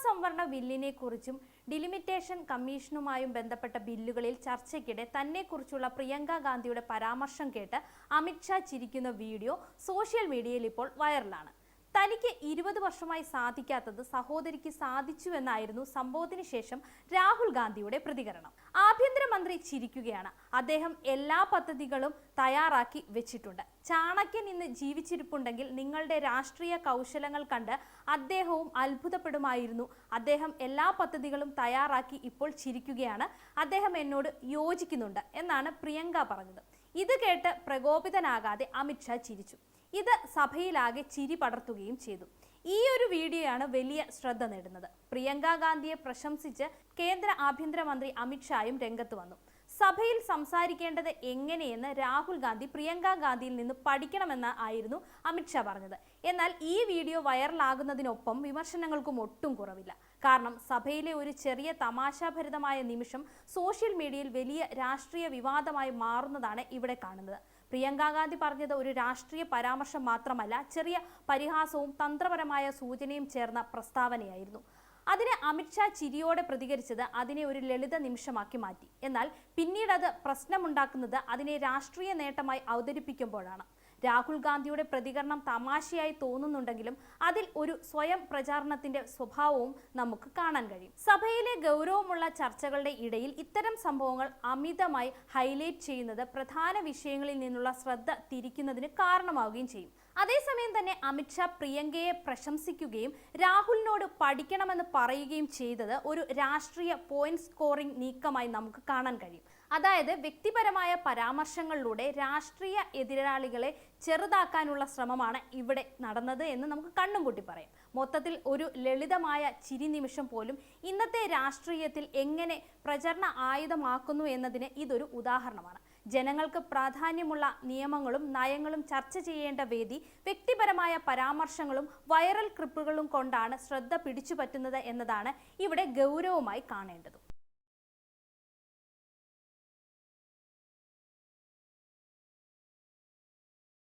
സംവരണ ബില്ലിനെ കുറിച്ചും ഡിലിമിറ്റേഷൻ കമ്മീഷനുമായും ബന്ധപ്പെട്ട ബില്ലുകളിൽ ചർച്ചയ്ക്കിടെ തന്നെക്കുറിച്ചുള്ള പ്രിയങ്ക ഗാന്ധിയുടെ പരാമർശം കേട്ട് അമിത്ഷാ ചിരിക്കുന്ന വീഡിയോ സോഷ്യൽ മീഡിയയിൽ ഇപ്പോൾ വൈറലാണ്. തനിക്ക് 20 വർഷമായി സാധിക്കാത്തത് സഹോദരിക്ക് സാധിച്ചുവെന്നായിരുന്നു സംഭവത്തിന് ശേഷം രാഹുൽ ഗാന്ധിയുടെ പ്രതികരണം. ആഭ്യന്തരമന്ത്രി ചിരിക്കുകയാണ്. അദ്ദേഹം എല്ലാ പദ്ധതികളും തയ്യാറാക്കി വെച്ചിട്ടുണ്ട്. ചാണക്യൻ ഇന്ന് ജീവിച്ചിരിപ്പുണ്ടെങ്കിൽ നിങ്ങളുടെ രാഷ്ട്രീയ കൗശലങ്ങൾ കണ്ട് അദ്ദേഹവും അത്ഭുതപ്പെടുമായിരുന്നു. അദ്ദേഹം എല്ലാ പദ്ധതികളും തയ്യാറാക്കി ഇപ്പോൾ ചിരിക്കുകയാണ്. അദ്ദേഹം എന്നോട് യോജിക്കുന്നുണ്ട് എന്നാണ് പ്രിയങ്ക പറഞ്ഞത്. ഇത് കേട്ട് പ്രകോപിതനാകാതെ അമിത്ഷാ ചിരിച്ചു. ഇത് സഭയിലാകെ ചിരി പടർത്തുകയും ചെയ്തു. ഈ ഒരു വീഡിയോയാണ് വലിയ ശ്രദ്ധ നേടുന്നത്. പ്രിയങ്ക ഗാന്ധിയെ പ്രശംസിച്ച് കേന്ദ്ര ആഭ്യന്തരമന്ത്രി അമിത്ഷായും രംഗത്ത് വന്നു. സഭയിൽ സംസാരിക്കേണ്ടത് എങ്ങനെയെന്ന് രാഹുൽ ഗാന്ധി പ്രിയങ്ക ഗാന്ധിയിൽ നിന്ന് പഠിക്കണമെന്ന് ആയിരുന്നു അമിത്ഷാ പറഞ്ഞത്. എന്നാൽ ഈ വീഡിയോ വൈറലാകുന്നതിനൊപ്പം വിമർശനങ്ങൾക്കും ഒട്ടും കുറവില്ല. കാരണം സഭയിലെ ഒരു ചെറിയ തമാശാഭരിതമായ നിമിഷം സോഷ്യൽ മീഡിയയിൽ വലിയ രാഷ്ട്രീയ വിവാദമായി മാറുന്നതാണ് ഇവിടെ കാണുന്നത്. പ്രിയങ്ക ഗാന്ധി പറഞ്ഞത് ഒരു രാഷ്ട്രീയ പരാമർശം മാത്രമല്ല, ചെറിയ പരിഹാസവും തന്ത്രപരമായ സൂചനയും ചേർന്ന പ്രസ്താവനയായിരുന്നു. അതിന് അമിത്ഷാ ചിരിയോടെ പ്രതികരിച്ചത് അതിനെ ഒരു ലളിത നിമിഷമാക്കി മാറ്റി. എന്നാൽ പിന്നീട് അത് പ്രശ്നമുണ്ടാക്കുന്നത് അതിനെ രാഷ്ട്രീയ നേട്ടമായി അവതരിപ്പിക്കുമ്പോഴാണ്. രാഹുൽ ഗാന്ധിയുടെ പ്രതികരണം തമാശയായി തോന്നുന്നുണ്ടെങ്കിലും അതിൽ ഒരു സ്വയം പ്രചാരണത്തിന്റെ സ്വഭാവവും നമുക്ക് കാണാൻ കഴിയും. സഭയിലെ ഗൗരവമുള്ള ചർച്ചകളുടെ ഇടയിൽ ഇത്തരം സംഭവങ്ങൾ അമിതമായി ഹൈലൈറ്റ് ചെയ്യുന്നത് പ്രധാന വിഷയങ്ങളിൽ നിന്നുള്ള ശ്രദ്ധ തിരിക്കുന്നതിന് കാരണമാവുകയും ചെയ്യും. അതേസമയം തന്നെ അമിത്ഷാ പ്രിയങ്കയെ പ്രശംസിക്കുകയും രാഹുലിനോട് പഠിക്കണമെന്ന് പറയുകയും ചെയ്തത് ഒരു രാഷ്ട്രീയ പോയിന്റ് സ്കോറിംഗ് നീക്കമായി നമുക്ക് കാണാൻ കഴിയും. അതായത് വ്യക്തിപരമായ പരാമർശങ്ങളിലൂടെ രാഷ്ട്രീയ എതിരാളികളെ ചെറുതാക്കാനുള്ള ശ്രമമാണ് ഇവിടെ നടന്നത് എന്ന് നമുക്ക് കണ്ണും പൂട്ടി പറയാം. മൊത്തത്തിൽ ഒരു ലളിതമായ ചിരി നിമിഷം പോലും ഇന്നത്തെ രാഷ്ട്രീയത്തിൽ എങ്ങനെ പ്രചരണ ആയുധമാക്കുന്നു എന്നതിന് ഇതൊരു ഉദാഹരണമാണ്. ജനങ്ങൾക്ക് പ്രാധാന്യമുള്ള നിയമങ്ങളും നയങ്ങളും ചർച്ച ചെയ്യേണ്ട വേദി വ്യക്തിപരമായ പരാമർശങ്ങളും വൈറൽ ക്ലിപ്പുകളും കൊണ്ടാണ് ശ്രദ്ധ പിടിച്ചുപറ്റുന്നത് എന്നതാണ് ഇവിടെ ഗൗരവമായി കാണേണ്ടത്.